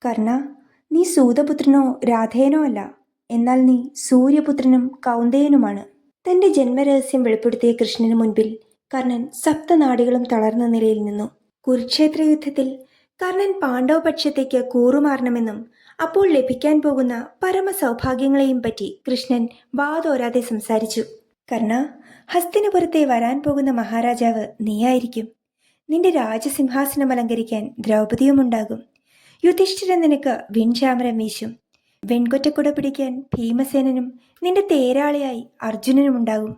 കർണ, നീ സൂതപുത്രനോ രാധേയനോ അല്ല, എന്നാൽ നീ സൂര്യപുത്രനും കൗന്ദയനുമാണ്. തന്റെ ജന്മരഹസ്യം വെളിപ്പെടുത്തിയ കൃഷ്ണന് മുൻപിൽ കർണൻ സപ്തനാടികളും തളർന്ന നിലയിൽ നിന്നു. കുരുക്ഷേത്ര യുദ്ധത്തിൽ കർണൻ പാണ്ഡവപക്ഷത്തേക്ക് കൂറുമാറണമെന്നും അപ്പോൾ ലഭിക്കാൻ പോകുന്ന പരമസൗഭാഗ്യങ്ങളെയും പറ്റി കൃഷ്ണൻ വാതോരാതെ സംസാരിച്ചു. കർണ, ഹസ്തിനപുരത്തെ വരാൻ പോകുന്ന മഹാരാജാവ് നീയായിരിക്കും. നിന്റെ രാജസിംഹാസനം അലങ്കരിക്കാൻ ദ്രൗപദിയുമുണ്ടാകും. യുധിഷ്ഠിരൻ നിനക്ക് വിൺചാമരം വീശും. വെൺകൊറ്റക്കുട പിടിക്കാൻ ഭീമസേനനും നിന്റെ തേരാളിയായി അർജുനനുമുണ്ടാകും.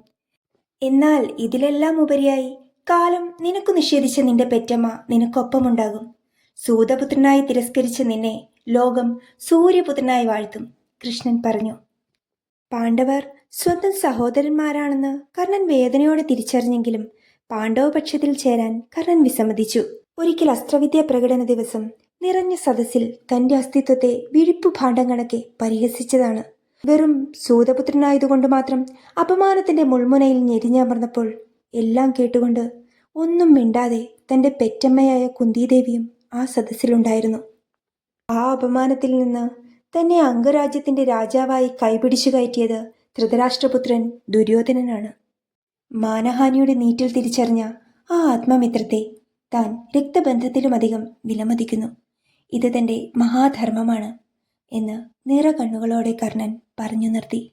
എന്നാൽ ഇതിലെല്ലാം ഉപരിയായി കാലം നിനക്കു നിഷേധിച്ച നിന്റെ പെറ്റമ്മ നിനക്കൊപ്പമുണ്ടാകും. സൂതപുത്രനായി തിരസ്കരിച്ച നിന്നെ ലോകം സൂര്യപുത്രനായി വാഴ്ത്തും, കൃഷ്ണൻ പറഞ്ഞു. പാണ്ഡവർ സ്വന്തം സഹോദരന്മാരാണെന്ന് കർണൻ വേദനയോടെ തിരിച്ചറിഞ്ഞെങ്കിലും പാണ്ഡവപക്ഷത്തിൽ ചേരാൻ കർണൻ വിസമ്മതിച്ചു. ഒരിക്കൽ അസ്ത്രവിദ്യ പ്രകടന ദിവസം നിറഞ്ഞ സദസ്സിൽ തന്റെ അസ്തിത്വത്തെ വിഴിപ്പു ഭാണ്ഡം കണക്കെ പരിഹസിച്ചതാണ്. വെറും സൂതപുത്രനായതുകൊണ്ട് മാത്രം അപമാനത്തിന്റെ മുൾമുനയിൽ ഞെരിഞ്ഞമർന്നപ്പോൾ എല്ലാം കേട്ടുകൊണ്ട് ഒന്നും മിണ്ടാതെ തന്റെ പെറ്റമ്മയായ കുന്തിദേവിയും ആ സദസ്സിലുണ്ടായിരുന്നു. ആ അപമാനത്തിൽ നിന്ന് തന്നെ അംഗരാജ്യത്തിന്റെ രാജാവായി കൈപിടിച്ചു കയറ്റിയത് ധൃതരാഷ്ട്രപുത്രൻ ദുര്യോധനനാണ്. മാനഹാനിയുടെ നീറ്റിൽ തിരിച്ചറിഞ്ഞ ആ ആത്മമിത്രത്തെ താൻ രക്തബന്ധത്തിലുമധികം വിലമതിക്കുന്നു. ഇത് തന്റെ മഹാധർമ്മമാണ് എന്ന് നിറകണ്ണുകളോടെ കർണൻ പറഞ്ഞു നിർത്തി.